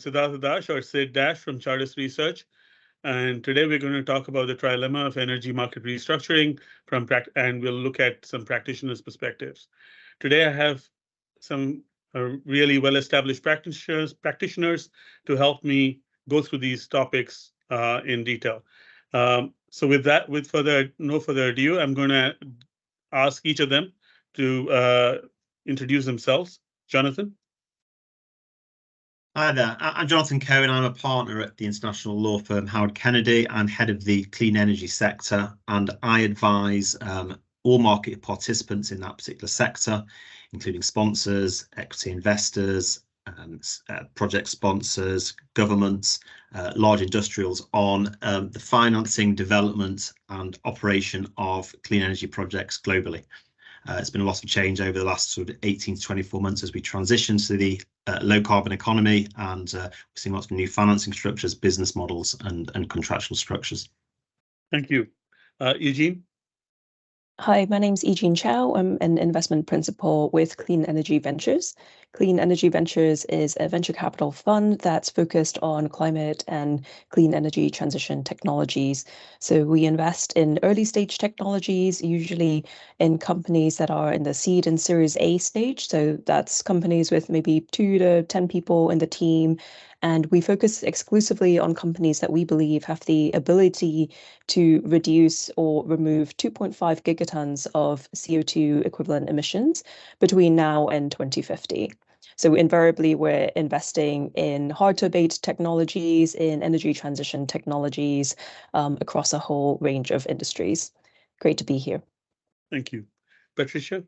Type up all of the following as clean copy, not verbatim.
Sidhartha Dash, or Sid Dash from Chartis Research, and today we're going to talk about the trilemma of energy market restructuring and we'll look at some practitioners' perspectives. Today I have some really well-established practitioners to help me go through these topics in detail. So with that, no further ado, I'm going to ask each of them to introduce themselves. Jonathan? Hi there, I'm Jonathan Cohen. I'm a partner at the international law firm Howard Kennedy and head of the clean energy sector, and I advise all market participants in that particular sector, including sponsors, equity investors, project sponsors, governments, large industrials on the financing, development and operation of clean energy projects globally. It's been a lot of change over the last sort of 18 to 24 months as we transition to the low carbon economy, and we're seeing lots of new financing structures, business models and contractual structures. Thank you. Eugene? Hi, my name's Chow. I'm an investment principal with Clean Energy Ventures. Clean Energy Ventures is a venture capital fund that's focused on climate and clean energy transition technologies. So we invest in early stage technologies, usually in companies that are in the seed and Series A stage. So that's companies with maybe 2 to 10 people in the team. And we focus exclusively on companies that we believe have the ability to reduce or remove 2.5 gigatons of CO2 equivalent emissions between now and 2050. So invariably, we're investing in hard-to-abate technologies, in energy transition technologies across a whole range of industries. Great to be here. Thank you. Patricia?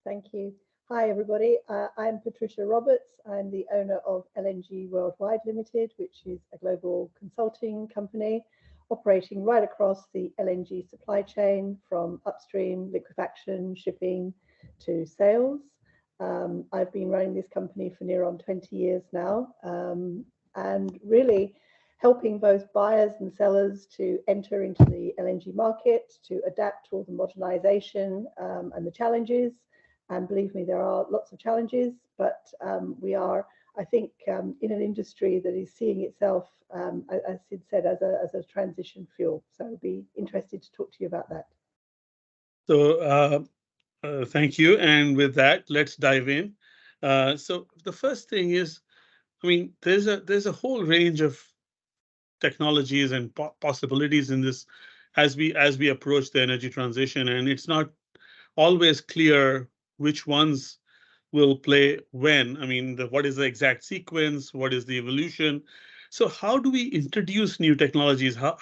Thank you. Hi, everybody. I'm Patricia Roberts. I'm the owner of LNG-Worldwide Limited, which is a global consulting company operating right across the LNG supply chain, from upstream liquefaction, shipping to sales. I've been running this company for near on 20 years now, and really helping both buyers and sellers to enter into the LNG market, to adapt to all the modernization and the challenges. And believe me, there are lots of challenges, but we are, I think, in an industry that is seeing itself, as Sid said, as a transition fuel. So I'd be interested to talk to you about that. So thank you. And with that, let's dive in. So the first thing is, I mean, there's a whole range of technologies and possibilities in this as we approach the energy transition, and it's not always clear which ones will play when. I mean, what is the exact sequence? What is the evolution? So how do we introduce new technologies? What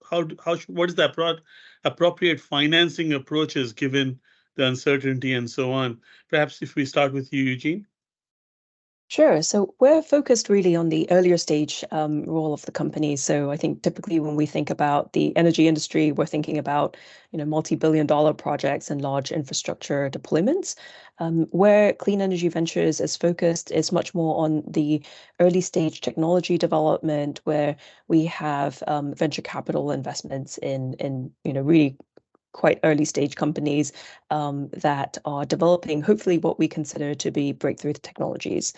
is the appropriate financing approaches given the uncertainty and so on? Perhaps if we start with you, Eugene. Sure. So we're focused really on the earlier stage role of the company. So I think typically when we think about the energy industry, we're thinking about multi-billion-dollar projects and large infrastructure deployments. Where Clean Energy Ventures is focused is much more on the early stage technology development, where we have venture capital investments in really quite early stage companies that are developing hopefully what we consider to be breakthrough technologies.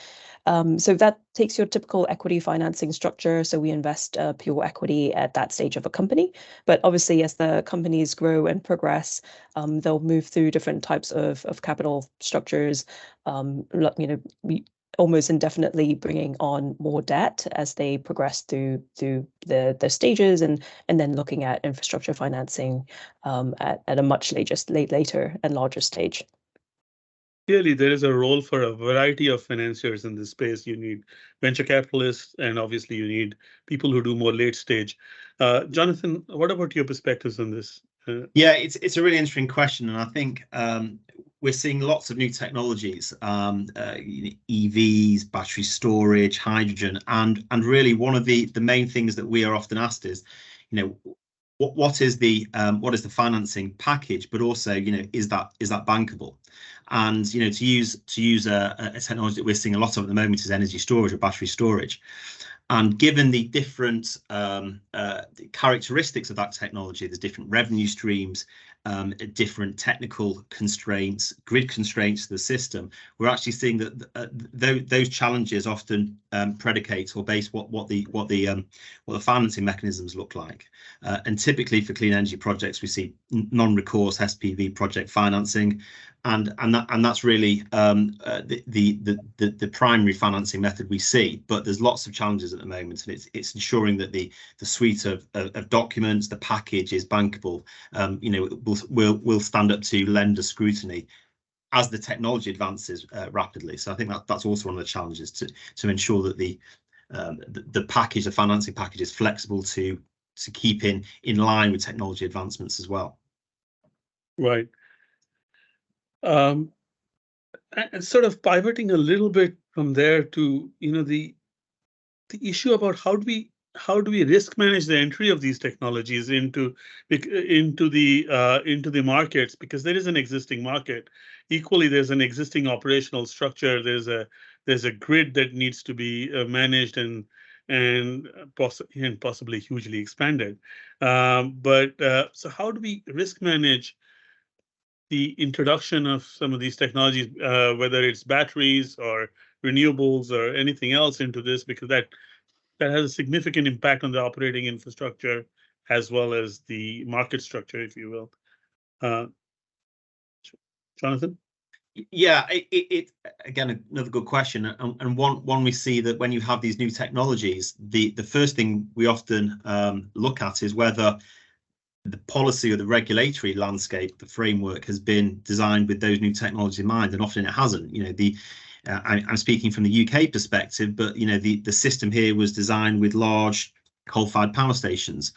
So that takes your typical equity financing structure. So we invest pure equity at that stage of a company. But obviously, as the companies grow and progress, they'll move through different types of capital structures, almost indefinitely bringing on more debt as they progress through the stages, and then looking at infrastructure financing at a much later and larger stage. Clearly, there is a role for a variety of financiers in this space. You need venture capitalists, and obviously you need people who do more late stage. Jonathan, what about your perspectives on this? Yeah, it's a really interesting question, and I think we're seeing lots of new technologies, EVs, battery storage, hydrogen, and really one of the main things that we are often asked is, what is the financing package, but also is that bankable? And to use a technology that we're seeing a lot of at the moment is energy storage or battery storage. And given the different characteristics of that technology, there's different revenue streams, different technical constraints, grid constraints to the system. We're actually seeing that those challenges often predicates or base what the financing mechanisms look like. And typically for clean energy projects, we see non-recourse SPV project financing, and that's really the primary financing method we see. But there's lots of challenges at the moment, and it's ensuring that the suite of documents, the package is bankable. Will stand up to lender scrutiny as the technology advances rapidly. So I think that's also one of the challenges, to ensure that the package, the financing package, is flexible to keep in line with technology advancements as well. Right. And sort of pivoting a little bit from there to, the issue about how do we risk manage the entry of these technologies into the markets, because there is an existing market. Equally, there's an existing operational structure. There's a grid that needs to be managed and possibly hugely expanded. So how do we risk manage the introduction of some of these technologies, whether it's batteries or renewables or anything else into this, because that has a significant impact on the operating infrastructure as well as the market structure, if you will. Jonathan? Yeah, it again, another good question, and one we see that when you have these new technologies, the first thing we often look at is whether the policy or the regulatory landscape, the framework, has been designed with those new technologies in mind, and often it hasn't. I'm speaking from the UK perspective, but the system here was designed with large coal-fired power stations,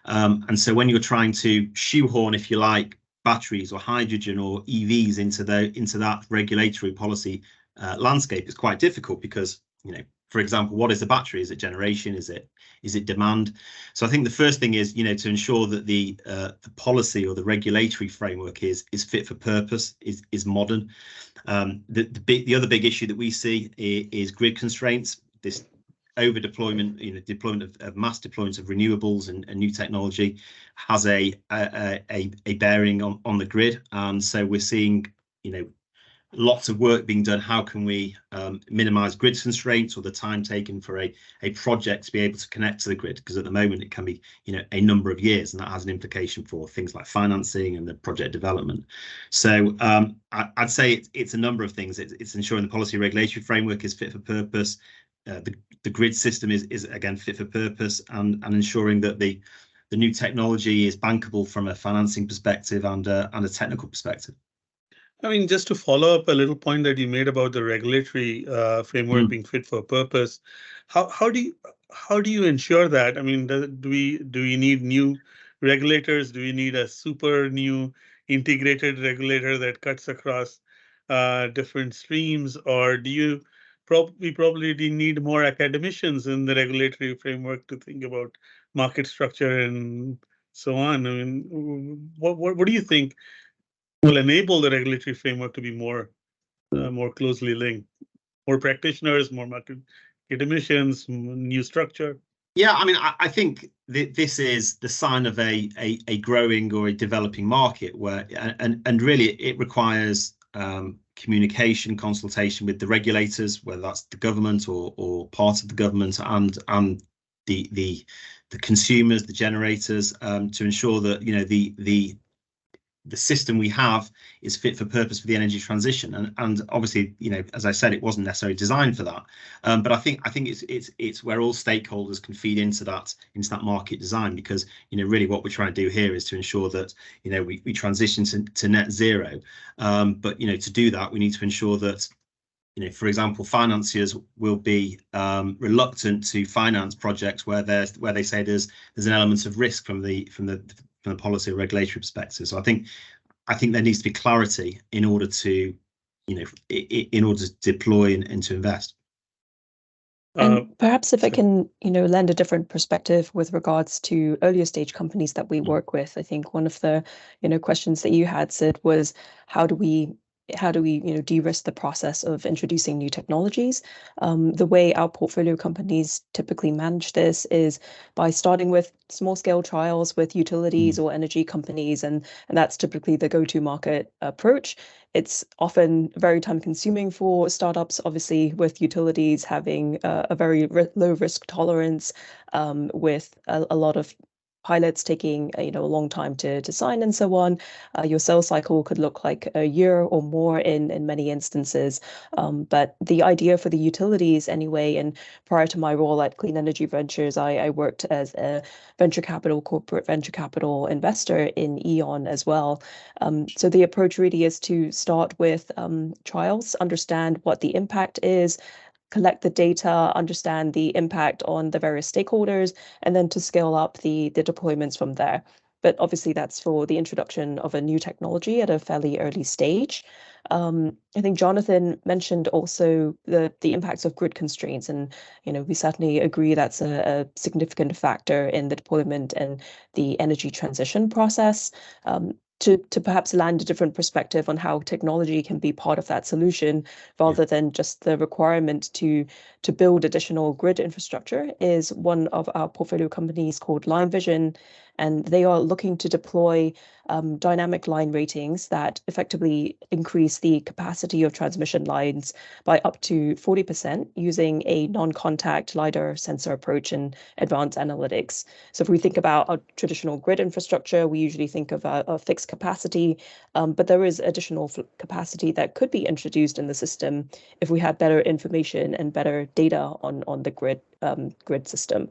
and so when you're trying to shoehorn, if you like, batteries or hydrogen or EVs into that regulatory policy landscape, it's quite difficult because, for example, what is the battery? Is it generation? Is it demand? So I think the first thing is, to ensure that the policy or the regulatory framework is fit for purpose, is modern. The other big issue that we see is grid constraints. This over deployment, deployment of mass deployments of renewables and new technology has a bearing on the grid, and so we're seeing lots of work being done. How can we minimize grid constraints, or the time taken for a project to be able to connect to the grid? Because at the moment it can be a number of years, and that has an implication for things like financing and the project development. So I'd say it's a number of things. It's ensuring the policy regulatory framework is fit for purpose. The grid system is again fit for purpose, and ensuring that the new technology is bankable from a financing perspective and a technical perspective. I mean, just to follow up a little point that you made about the regulatory framework being fit for purpose, how do you ensure that? I mean, do we need new regulators? Do we need a super new integrated regulator that cuts across different streams, or do you probably need more academicians in the regulatory framework to think about market structure and so on? I mean, what do you think will enable the regulatory framework to be more closely linked? More practitioners, more market academicians, new structure? Yeah, I mean, I think this is the sign of a growing or a developing market, where and really it requires communication, consultation with the regulators, whether that's the government or part of the government, and the consumers, the generators, to ensure that the system we have is fit for purpose for the energy transition. And obviously, as I said, it wasn't necessarily designed for that. But I think it's where all stakeholders can feed into that market design, because really what we're trying to do here is to ensure that we transition to net zero. But to do that, we need to ensure that for example, financiers will be reluctant to finance projects where they say there's an element of risk from the policy or regulatory perspective. So I think there needs to be clarity in order to deploy and to invest. And perhaps if I can, lend a different perspective with regards to earlier stage companies that we work with. I think one of the, questions that you had, Sid, was how do we how do we de-risk the process of introducing new technologies? The way our portfolio companies typically manage this is by starting with small-scale trials with utilities or energy companies, and that's typically the go-to market approach. It's often very time-consuming for startups, obviously, with utilities having a very low risk tolerance, with a lot of pilots taking a long time to sign and so on. Your sales cycle could look like a year or more in many instances. But the idea for the utilities anyway, and prior to my role at Clean Energy Ventures, I worked as a corporate venture capital investor in E.ON as well. So the approach really is to start with trials, understand what the impact is, collect the data, understand the impact on the various stakeholders, and then to scale up the deployments from there. But obviously that's for the introduction of a new technology at a fairly early stage. I think Jonathan mentioned also the impacts of grid constraints, and we certainly agree that's a significant factor in the deployment and the energy transition process. To perhaps land a different perspective on how technology can be part of that solution rather than just the requirement to build additional grid infrastructure is one of our portfolio companies called Line Vision, and they are looking to deploy dynamic line ratings that effectively increase the capacity of transmission lines by up to 40% using a non-contact LiDAR sensor approach and advanced analytics. So if we think about our traditional grid infrastructure, we usually think of a fixed capacity, but there is additional capacity that could be introduced in the system if we had better information and better data on the grid system.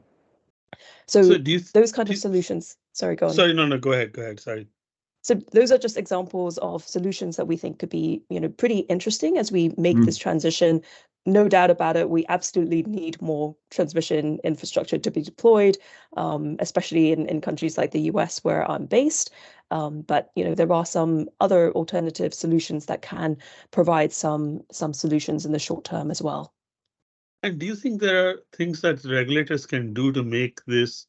So those kind of solutions. Sorry, go on. Sorry, no, go ahead. Sorry. So those are just examples of solutions that we think could be, pretty interesting as we make this transition. No doubt about it, we absolutely need more transmission infrastructure to be deployed, especially in countries like the US where I'm based. But there are some other alternative solutions that can provide some solutions in the short term as well. And do you think there are things that regulators can do to make this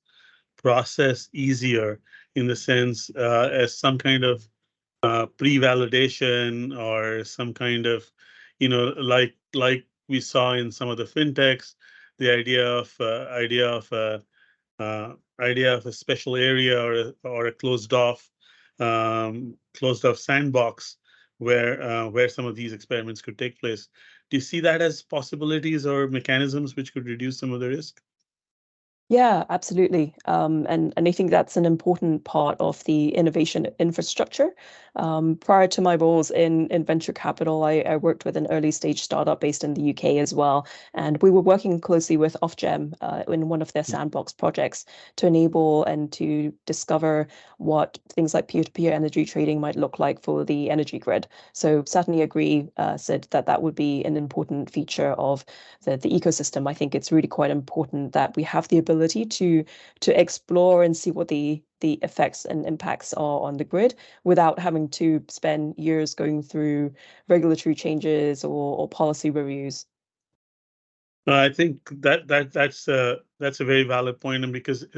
process easier, in the sense as some kind of pre-validation, or some kind of, like we saw in some of the fintechs, the idea of a special area or a closed off sandbox where some of these experiments could take place. Do you see that as possibilities or mechanisms which could reduce some of the risk? Yeah, absolutely. And I think that's an important part of the innovation infrastructure. Prior to my roles in venture capital, I worked with an early stage startup based in the UK as well. And we were working closely with Ofgem in one of their sandbox projects to enable and to discover what things like peer-to-peer energy trading might look like for the energy grid. So certainly agree, Sid, that would be an important feature of the ecosystem. I think it's really quite important that we have the ability to explore and see what the effects and impacts are on the grid without having to spend years going through regulatory changes or policy reviews. I think that's a very valid point, and because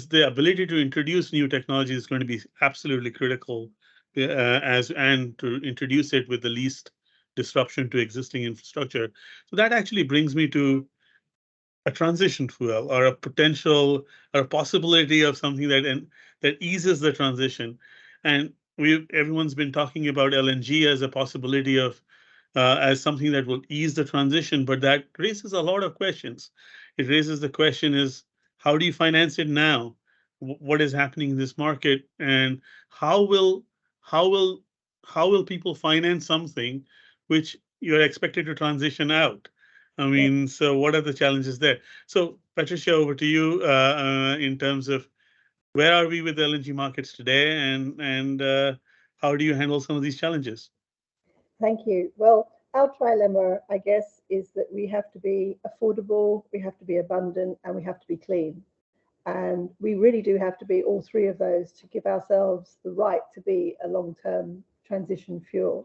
the ability to introduce new technology is going to be absolutely critical, and to introduce it with the least disruption to existing infrastructure. So that actually brings me to a transition fuel, or a potential or a possibility of something that eases the transition. And everyone's been talking about LNG as a possibility of as something that will ease the transition, but that raises a lot of questions. It raises the question is, how do you finance it now? What is happening in this market, and how will people finance something which you're expected to transition out? I mean, so what are the challenges there? So, Patricia, over to you in terms of where are we with the LNG markets today, and how do you handle some of these challenges? Thank you. Well, our trilemma, I guess, is that we have to be affordable, we have to be abundant, and we have to be clean. And we really do have to be all three of those to give ourselves the right to be a long-term transition fuel.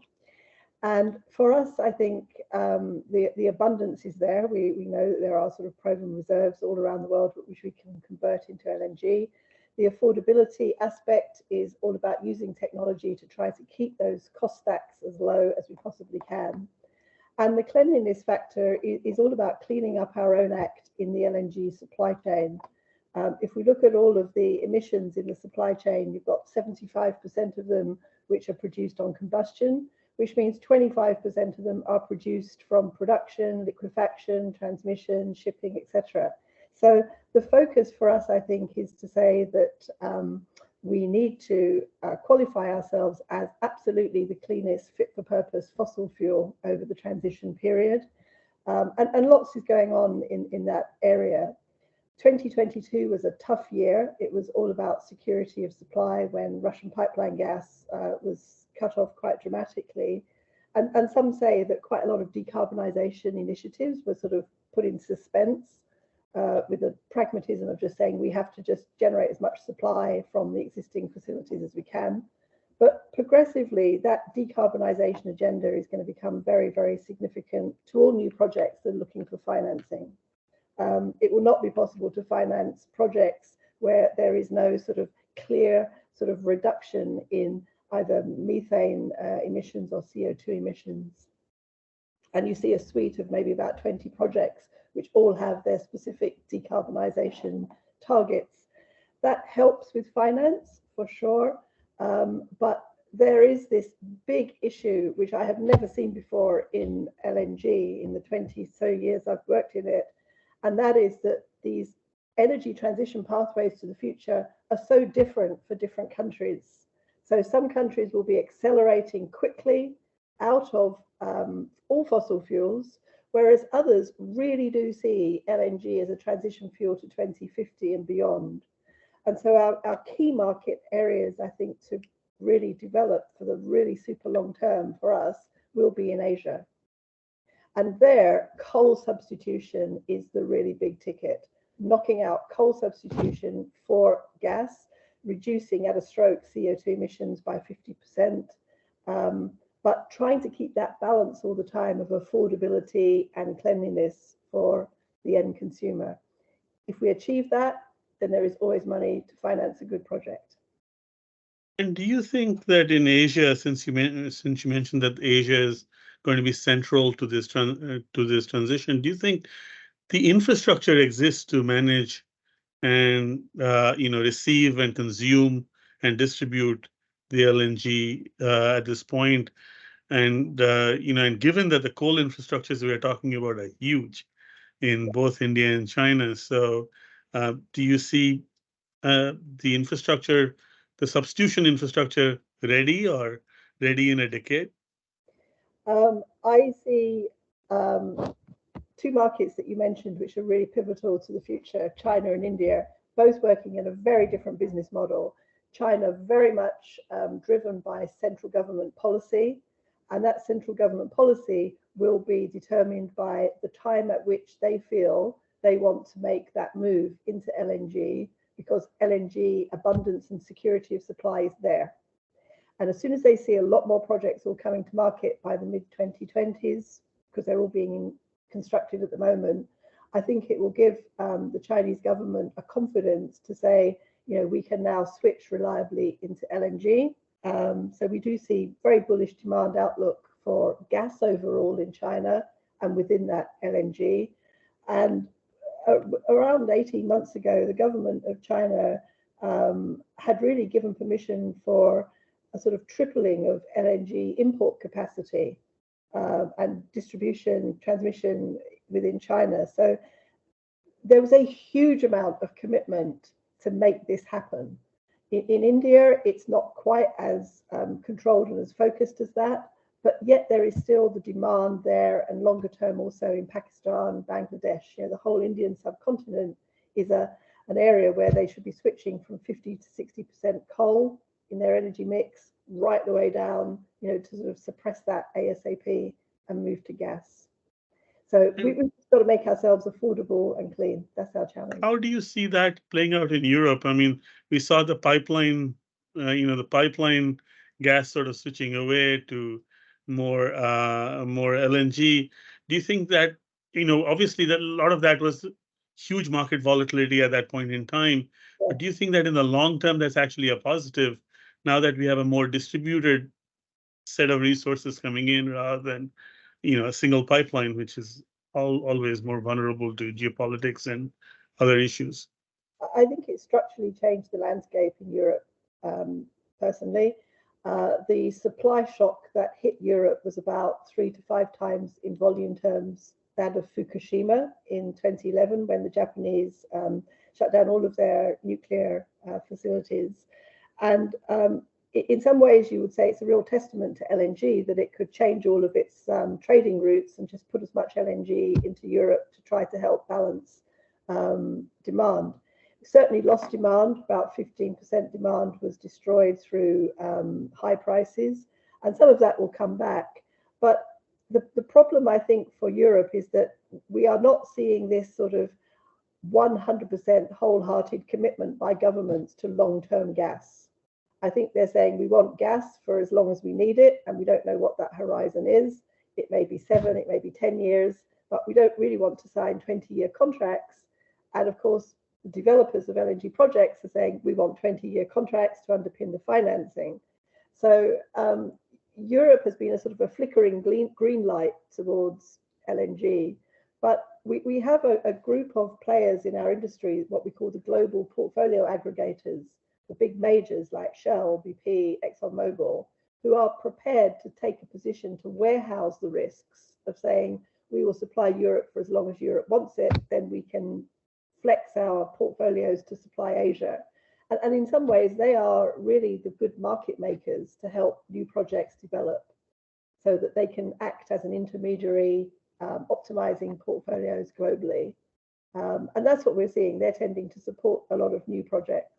And for us, I think the abundance is there. We know that there are sort of proven reserves all around the world which we can convert into LNG. The affordability aspect is all about using technology to try to keep those cost stacks as low as we possibly can. And the cleanliness factor is all about cleaning up our own act in the LNG supply chain. If we look at all of the emissions in the supply chain, you've got 75% of them which are produced on combustion, which means 25% of them are produced from production, liquefaction, transmission, shipping, etc. So the focus for us, I think, is to say that we need to qualify ourselves as absolutely the cleanest fit-for-purpose fossil fuel over the transition period. And lots is going on in that area. 2022 was a tough year. It was all about security of supply when Russian pipeline gas was cut off quite dramatically. And some say that quite a lot of decarbonisation initiatives were sort of put in suspense with the pragmatism of just saying we have to just generate as much supply from the existing facilities as we can. But progressively, that decarbonisation agenda is going to become very, very significant to all new projects that are looking for financing. It will not be possible to finance projects where there is no sort of clear sort of reduction in either methane emissions or CO2 emissions. And you see a suite of maybe about 20 projects which all have their specific decarbonisation targets. That helps with finance for sure, but there is this big issue which I have never seen before in LNG in the 20 so years I've worked in it, and that is that these energy transition pathways to the future are so different for different countries. So some countries will be accelerating quickly out of all fossil fuels, whereas others really do see LNG as a transition fuel to 2050 and beyond. And so our key market areas, I think, to really develop for the really super long term for us will be in Asia. And there, coal substitution is the really big ticket, knocking out coal substitution for gas, reducing at a stroke CO2 emissions by 50%, but trying to keep that balance all the time of affordability and cleanliness for the end consumer. If we achieve that, then there is always money to finance a good project. And do you think that in Asia, since you mentioned that Asia is going to be central to this transition, do you think the infrastructure exists to manage and receive and consume and distribute the LNG at this point? And and given that the coal infrastructures we are talking about are huge in both India and China, so do you see the infrastructure, the substitution infrastructure, ready or ready in a decade? I see two markets that you mentioned, which are really pivotal to the future, China and India, both working in a very different business model. China very much driven by central government policy, and that central government policy will be determined by the time at which they feel they want to make that move into LNG, because LNG abundance and security of supply is there. And as soon as they see a lot more projects all coming to market by the mid-2020s, because they're all being constructed at the moment, I think it will give the Chinese government a confidence to say, we can now switch reliably into LNG. So we do see very bullish demand outlook for gas overall in China and within that LNG. And around 18 months ago, the government of China had really given permission for a sort of tripling of LNG import capacity and distribution, transmission within China. So there was a huge amount of commitment to make this happen. In India, it's not quite as controlled and as focused as that, but yet there is still the demand there, and longer term also in Pakistan, Bangladesh. The whole Indian subcontinent is an area where they should be switching from 50 to 60% coal in their energy mix, right the way down, to sort of suppress that ASAP and move to gas. So we've got to make ourselves affordable and clean. That's our challenge. How do you see that playing out in Europe? I mean, we saw the pipeline, the pipeline gas sort of switching away to more LNG. Do you think that, obviously that a lot of that was huge market volatility at that point in time. But do you think that in the long term, that's actually a positive now that we have a more distributed set of resources coming in rather than, a single pipeline, which is always more vulnerable to geopolitics and other issues? I think it structurally changed the landscape in Europe, personally. The supply shock that hit Europe was about 3 to 5 times in volume terms that of Fukushima in 2011, when the Japanese shut down all of their nuclear facilities. And in some ways, you would say it's a real testament to LNG that it could change all of its trading routes and just put as much LNG into Europe to try to help balance demand. Certainly lost demand, about 15% demand was destroyed through high prices, and some of that will come back. But the problem, I think, for Europe is that we are not seeing this sort of 100% wholehearted commitment by governments to long-term gas. I think they're saying we want gas for as long as we need it, and we don't know what that horizon is. It may be 7, it may be 10 years, but we don't really want to sign 20-year contracts. And of course, the developers of LNG projects are saying we want 20-year contracts to underpin the financing. So Europe has been a sort of a flickering green light towards LNG, but we have a group of players in our industry, what we call the global portfolio aggregators, the big majors like Shell, BP, ExxonMobil, who are prepared to take a position to warehouse the risks of saying we will supply Europe for as long as Europe wants it, then we can flex our portfolios to supply Asia. And in some ways, they are really the good market makers to help new projects develop so that they can act as an intermediary, optimizing portfolios globally. And that's what we're seeing. They're tending to support a lot of new projects.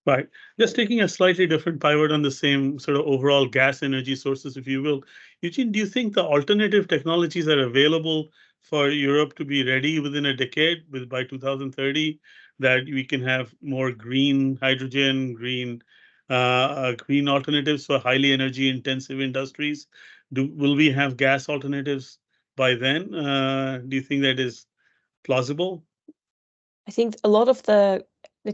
Right. Just taking a slightly different pivot on the same sort of overall gas energy sources, if you will. Eugene, do you think the alternative technologies are available for Europe to be ready within a decade, by 2030, that we can have more green hydrogen, green alternatives for highly energy intensive industries? Will we have gas alternatives by then? Do you think that is plausible? I think a lot of the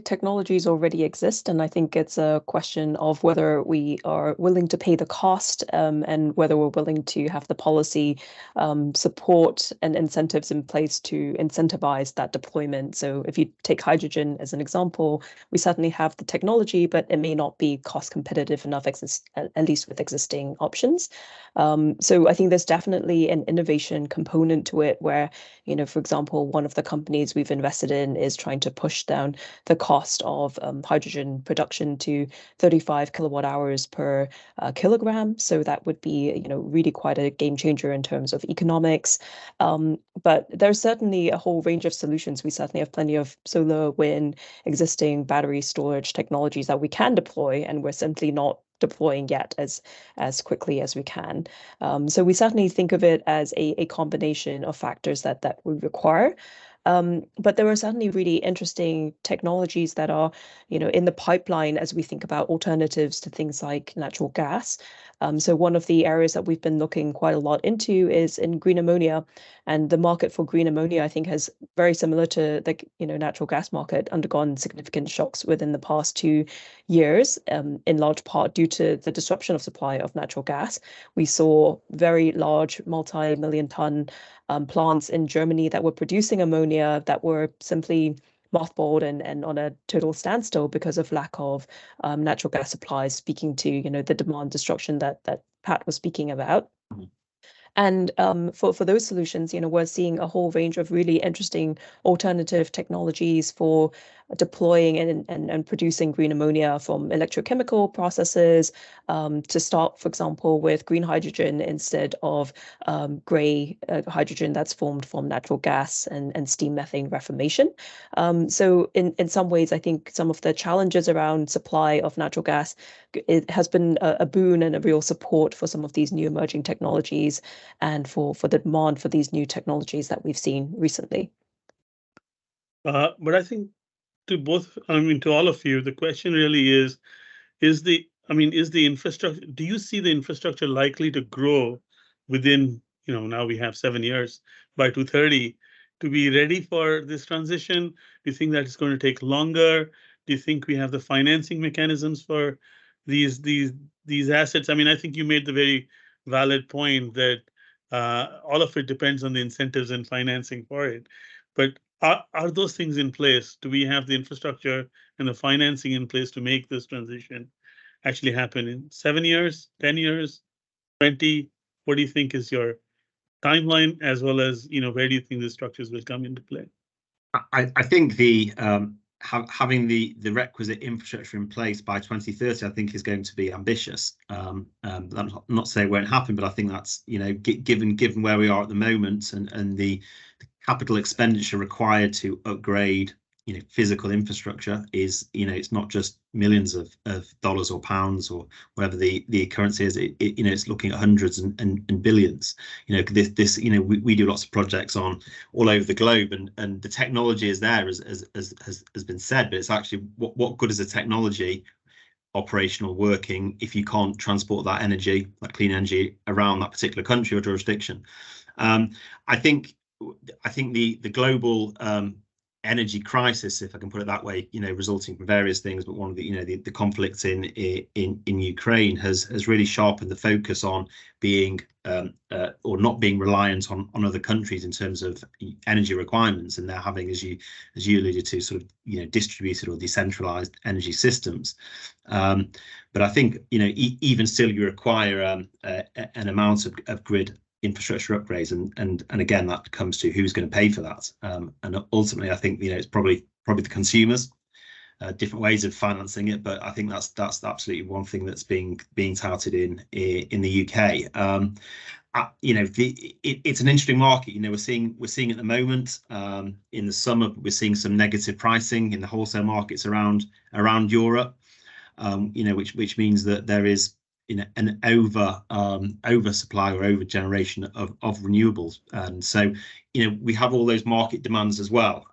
technologies already exist, and I think it's a question of whether we are willing to pay the cost, and whether we're willing to have the policy support and incentives in place to incentivize that deployment. So if you take hydrogen as an example, we certainly have the technology, but it may not be cost competitive enough, at least with existing options. So I think there's definitely an innovation component to it where, for example, one of the companies we've invested in is trying to push down the cost of hydrogen production to 35 kilowatt hours per kilogram. So that would be, really quite a game changer in terms of economics. But there's certainly a whole range of solutions. We certainly have plenty of solar, wind, existing battery storage technologies that we can deploy, and we're simply not deploying yet as quickly as we can. So we certainly think of it as a combination of factors that we require. But there are certainly really interesting technologies that are, in the pipeline as we think about alternatives to things like natural gas. So one of the areas that we've been looking quite a lot into is in green ammonia, and the market for green ammonia, I think, has very similar to the natural gas market undergone significant shocks within the past 2 years, in large part due to the disruption of supply of natural gas. We saw very large multi-million ton plants in Germany that were producing ammonia that were simply mothballed and on a total standstill because of lack of natural gas supplies, speaking to the demand destruction that Pat was speaking about. And for those solutions, we're seeing a whole range of really interesting alternative technologies for deploying and producing green ammonia, from electrochemical processes to start, for example, with green hydrogen instead of grey hydrogen that's formed from natural gas and steam methane reformation. So in some ways, I think some of the challenges around supply of natural gas, it has been a boon and a real support for some of these new emerging technologies and for the demand for these new technologies that we've seen recently. But I think to all of you, the question really is the infrastructure, do you see the infrastructure likely to grow within, now we have 7 years, by 2030? to be ready for this transition? Do you think that it's going to take longer? Do you think we have the financing mechanisms for these assets? I mean, I think you made the very valid point that all of it depends on the incentives and financing for it. But are those things in place? Do we have the infrastructure and the financing in place to make this transition actually happen in 7 years, 10 years, 20? What do you think is your timeline, as well as, where do you think the structures will come into play? I think the having the requisite infrastructure in place by 2030, I think, is going to be ambitious. I'm not saying it won't happen, but I think that's, given where we are at the moment, and the capital expenditure required to upgrade, physical infrastructure is, it's not just millions of dollars or pounds or whatever the currency is. It's looking at hundreds and billions. We do lots of projects all over the globe, and the technology is there, as been said, but it's actually what good is a technology operational, working, if you can't transport that energy, that clean energy, around that particular country or jurisdiction? I think the global energy crisis, if I can put it that way, resulting from various things, but one of the conflict in Ukraine has really sharpened the focus on being or not being reliant on other countries in terms of energy requirements, and they're having, as you alluded to, sort of distributed or decentralized energy systems. But I think even still you require an amount of grid infrastructure upgrades, and again, that comes to who's going to pay for that, and ultimately I think it's probably the consumers. Different ways of financing it, but I think that's absolutely one thing that's being touted in the UK. It's an interesting market. We're seeing at the moment, in the summer, we're seeing some negative pricing in the wholesale markets around Europe, which means that there is an oversupply or over generation of renewables, and so we have all those market demands as well.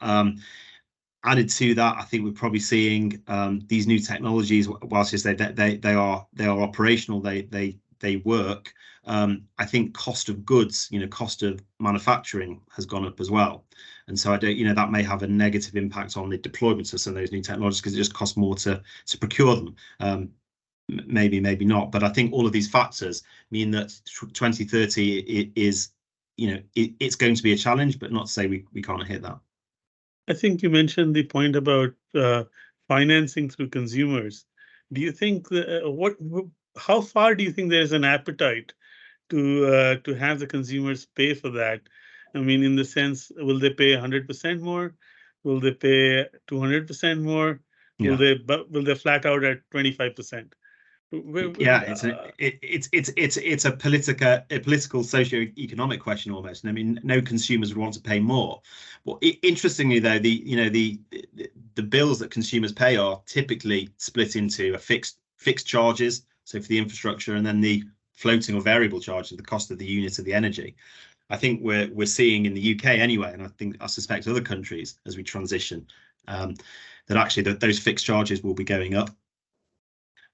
Added to that, I think we're probably seeing these new technologies, whilst they are operational, they work. I think cost of goods, cost of manufacturing has gone up as well, and so I don't, that may have a negative impact on the deployment of some of those new technologies, because it just costs more to procure them. Maybe not, but I think all of these factors mean that 2030 is, it's going to be a challenge, but not to say we can't hit that. I think you mentioned the point about financing through consumers. Do you think how far do you think there's an appetite to have the consumers pay for that? I mean, in the sense, will they pay 100% more? Will they pay 200% more? Will they flat out at 25%? Yeah, it's a political socio-economic question almost. And I mean, no consumers would want to pay more. Well, interestingly though, the bills that consumers pay are typically split into a fixed charges, so for the infrastructure, and then the floating or variable charges, the cost of the unit of the energy. I think we're seeing in the UK anyway, and I suspect other countries as we transition, that actually those fixed charges will be going up.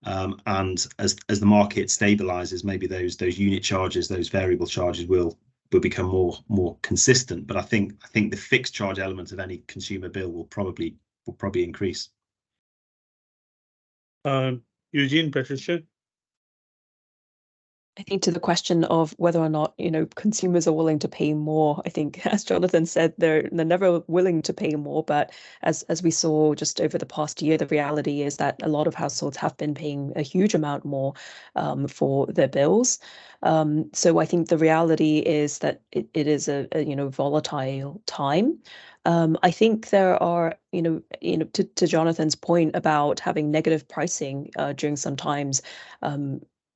And as the market stabilizes, maybe those unit charges, those variable charges will become more consistent. But I think the fixed charge element of any consumer bill will probably increase. Eugene, Patricia? I think to the question of whether or not, consumers are willing to pay more, I think, as Jonathan said, they're never willing to pay more. But as we saw just over the past year, the reality is that a lot of households have been paying a huge amount more for their bills. So I think the reality is that it is a volatile time. I think there are, to Jonathan's point about having negative pricing during some times,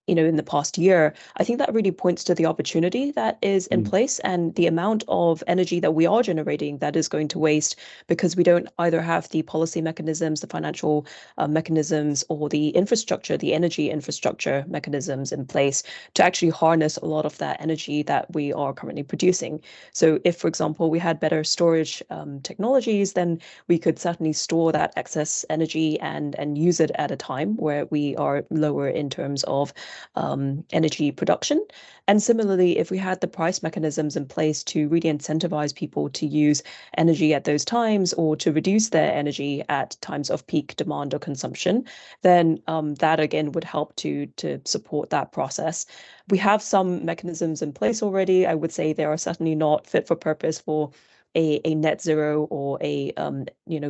in the past year, I think that really points to the opportunity that is in place, and the amount of energy that we are generating that is going to waste because we don't either have the policy mechanisms, the financial mechanisms, or the infrastructure, the energy infrastructure mechanisms in place to actually harness a lot of that energy that we are currently producing. So if, for example, we had better storage technologies, then we could certainly store that excess energy and use it at a time where we are lower in terms of energy production. And similarly, if we had the price mechanisms in place to really incentivize people to use energy at those times or to reduce their energy at times of peak demand or consumption, then that again would help to support that process. We have some mechanisms in place already. I would say they are certainly not fit for purpose for a net zero or a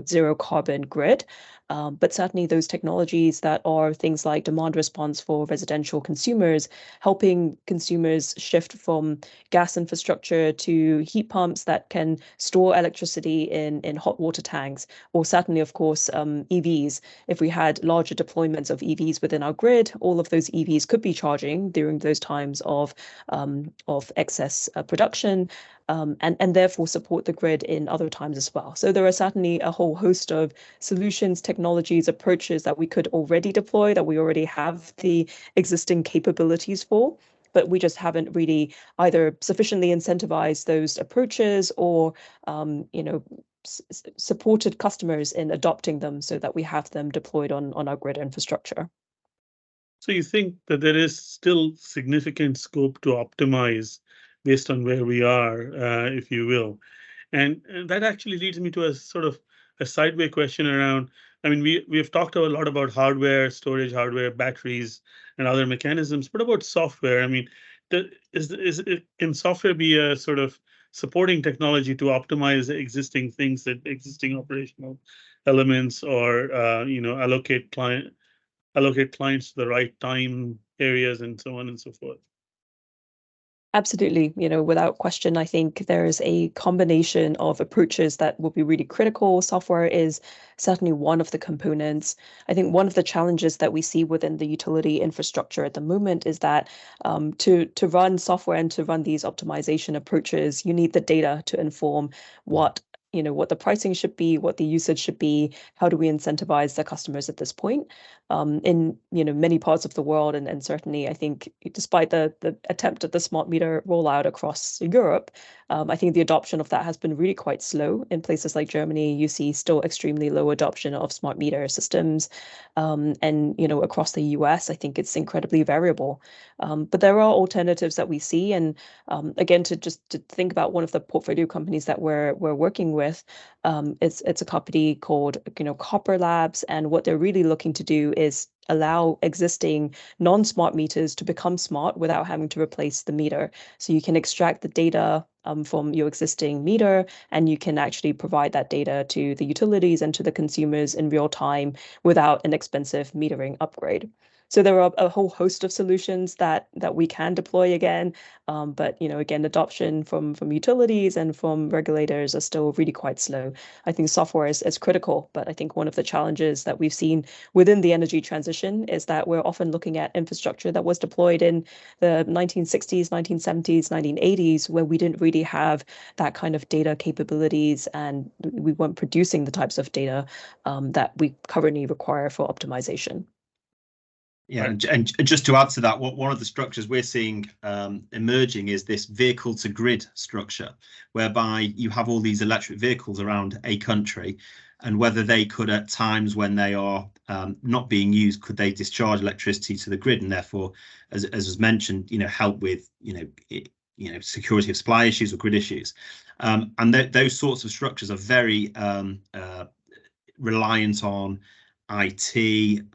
zero carbon grid. But certainly those technologies that are things like demand response for residential consumers, helping consumers shift from gas infrastructure to heat pumps that can store electricity in hot water tanks, or certainly, of course, EVs. If we had larger deployments of EVs within our grid, all of those EVs could be charging during those times of excess production. And therefore support the grid in other times as well. So there are certainly a whole host of solutions, technologies, approaches that we could already deploy, that we already have the existing capabilities for, but we just haven't really either sufficiently incentivized those approaches or supported customers in adopting them so that we have them deployed on our grid infrastructure. So you think that there is still significant scope to optimize based on where we are, if you will. And that actually leads me to a sort of a sideway question around, I mean, we have talked a lot about hardware, storage hardware, batteries, and other mechanisms. What about software? I mean, can software be a sort of supporting technology to optimize existing things, that existing operational elements, or allocate clients to the right time areas and so on and so forth? Absolutely, without question, I think there is a combination of approaches that will be really critical. Software is certainly one of the components. I think one of the challenges that we see within the utility infrastructure at the moment is that to run software and to run these optimization approaches, you need the data to inform what the pricing should be, what the usage should be, how do we incentivize the customers at this point. In many parts of the world, and certainly I think despite the attempt at the smart meter rollout across Europe, I think the adoption of that has been really quite slow. In places like Germany, you see still extremely low adoption of smart meter systems. And across the US, I think it's incredibly variable. But there are alternatives that we see. And again, to think about one of the portfolio companies that we're working with, it's a company called Copper Labs, and what they're really looking to do is allow existing non-smart meters to become smart without having to replace the meter. So you can extract the data from your existing meter, and you can actually provide that data to the utilities and to the consumers in real time without an expensive metering upgrade. So there are a whole host of solutions that we can deploy again, but again, adoption from utilities and from regulators are still really quite slow. I think software is critical, but I think one of the challenges that we've seen within the energy transition is that we're often looking at infrastructure that was deployed in the 1960s, 1970s, 1980s, where we didn't really have that kind of data capabilities, and we weren't producing the types of data that we currently require for optimization. Yeah, and just to add to that, one of the structures we're seeing emerging is this vehicle to grid structure, whereby you have all these electric vehicles around a country, and whether they could, at times when they are not being used, could they discharge electricity to the grid, and therefore, as was mentioned, help with security of supply issues or grid issues, and those sorts of structures are very reliant on IT.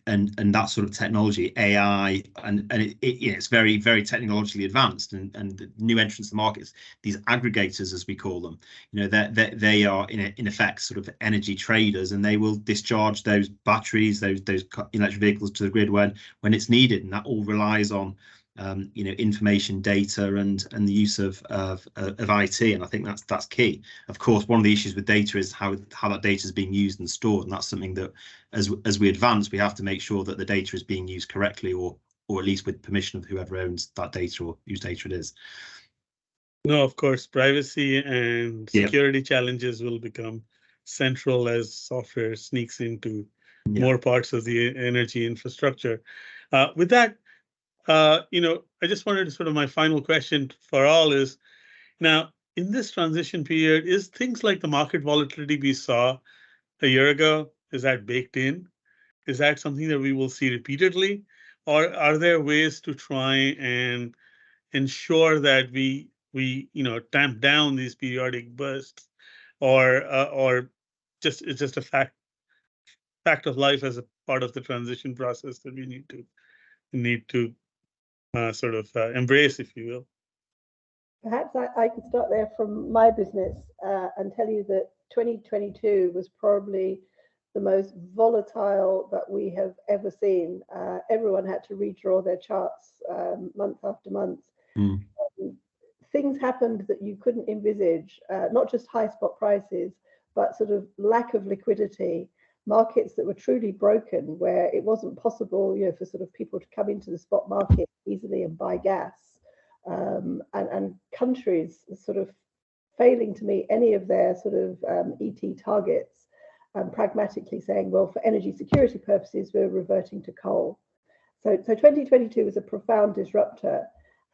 And that sort of technology, AI, and it's very, very technologically advanced, and the new entrants to the markets, these aggregators, as we call them, they are in effect sort of energy traders, and they will discharge those batteries, those electric vehicles to the grid when it's needed, and that all relies on information, data, and the use of IT, and I think that's key. Of course, one of the issues with data is how that data is being used and stored, and that's something that as we advance, we have to make sure that the data is being used correctly, or at least with permission of whoever owns that data or whose data it is. No, of course, privacy and security challenges will become central as software sneaks into more parts of the energy infrastructure. With that, I just wanted to sort of, my final question for all is, now in this transition period, is things like the market volatility we saw a year ago, is that baked in? Is that something that we will see repeatedly? or are there ways to try and ensure that we tamp down these periodic bursts, or just it's just a fact of life as a part of the transition process that we need to sort of embrace, if you will. Perhaps I could start there from my business and tell you that 2022 was probably the most volatile that we have ever seen. Everyone had to redraw their charts month after month. Things happened that you couldn't envisage, not just high spot prices, but sort of lack of liquidity, markets that were truly broken, where it wasn't possible, for sort of people to come into the spot market easily and buy gas, and countries sort of failing to meet any of their sort of ET targets, and pragmatically saying, well, for energy security purposes, we're reverting to coal. So 2022 was a profound disruptor,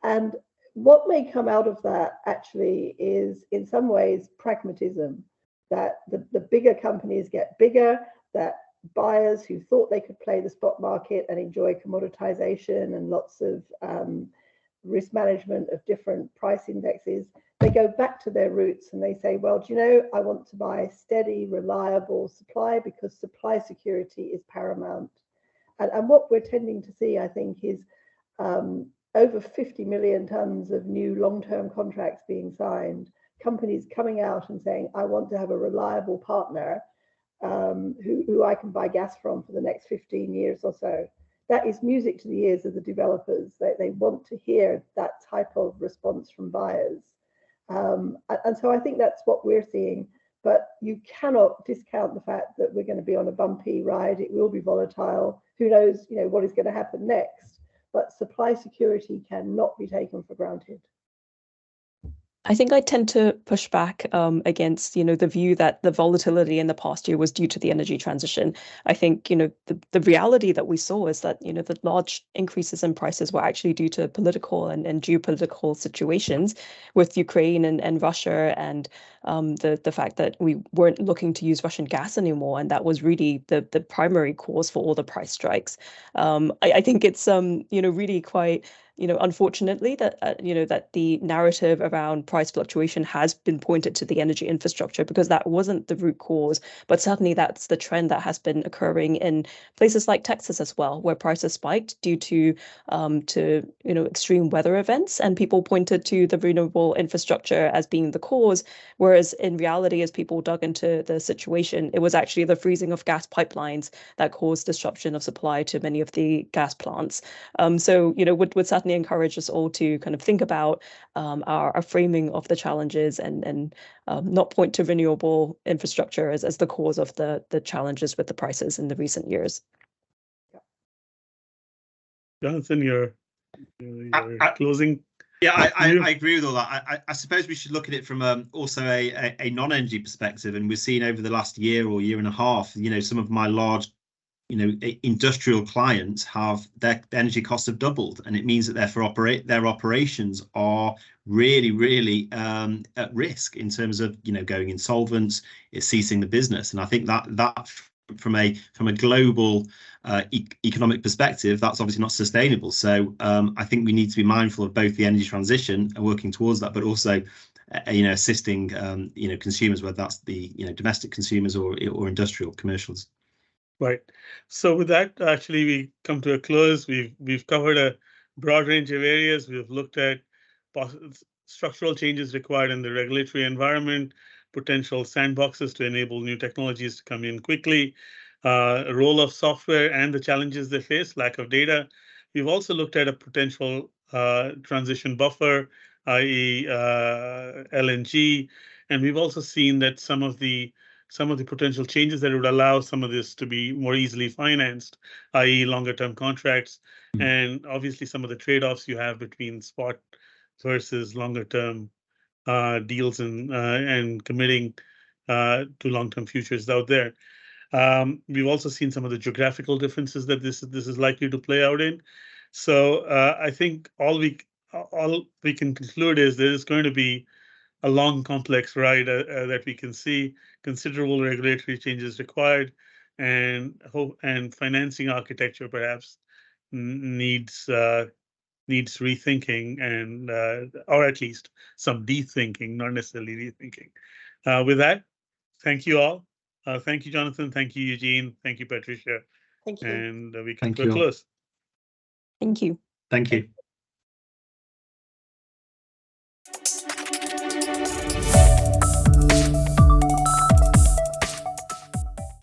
and what may come out of that actually is, in some ways, pragmatism, that the bigger companies get bigger, that buyers who thought they could play the spot market and enjoy commoditization and lots of risk management of different price indexes, they go back to their roots and they say, well, do you know, I want to buy steady, reliable supply because supply security is paramount. And what we're tending to see, I think, is over 50 million tons of new long-term contracts being signed, companies coming out and saying, I want to have a reliable partner who I can buy gas from for the next 15 years or so. That is music to the ears of the developers. They want to hear that type of response from buyers. And so I think that's what we're seeing. But you cannot discount the fact that we're going to be on a bumpy ride. It will be volatile. Who knows, what is going to happen next? But supply security cannot be taken for granted. I think I tend to push back against, the view that the volatility in the past year was due to the energy transition. I think, the reality that we saw is that, the large increases in prices were actually due to political and geopolitical situations with Ukraine and Russia, and the fact that we weren't looking to use Russian gas anymore. And that was really the primary cause for all the price strikes. I think it's, really quite unfortunately, that that the narrative around price fluctuation has been pointed to the energy infrastructure, because that wasn't the root cause. But certainly that's the trend that has been occurring in places like Texas as well, where prices spiked due to extreme weather events, and people pointed to the renewable infrastructure as being the cause. Whereas in reality, as people dug into the situation, it was actually the freezing of gas pipelines that caused disruption of supply to many of the gas plants. So would certainly encourage us all to kind of think about our framing of the challenges, and not point to renewable infrastructure as the cause of the challenges with the prices in the recent years. Jonathan, your closing. Yeah, I agree with all that. I suppose we should look at it from also a non-energy perspective, and we've seen over the last year or year and a half, some of my large industrial clients have their energy costs have doubled, and it means that their operations are really at risk in terms of going insolvent, it's ceasing the business. And I think that from a global economic perspective, that's obviously not sustainable. So I think we need to be mindful of both the energy transition and working towards that, but also assisting consumers, whether that's the domestic consumers or industrial commercials. Right. So with that, actually, we come to a close. We've covered a broad range of areas. We've looked at structural changes required in the regulatory environment, potential sandboxes to enable new technologies to come in quickly, role of software and the challenges they face, lack of data. We've also looked at a potential transition buffer, i.e. LNG, and we've also seen that some of the potential changes that would allow some of this to be more easily financed, i.e. longer term contracts, and obviously some of the trade-offs you have between spot versus longer term deals and committing to long-term futures out there. We've also seen some of the geographical differences that this is likely to play out in. So I think all we can conclude is there is going to be a long, complex ride that we can see, considerable regulatory changes required, and financing architecture perhaps needs rethinking, and or at least some dethinking, not necessarily rethinking. With that, thank you all. Thank you, Jonathan. Thank you, Eugene. Thank you, Patricia. Thank you. And we come Thank to a you all. close. Thank you. Thank you.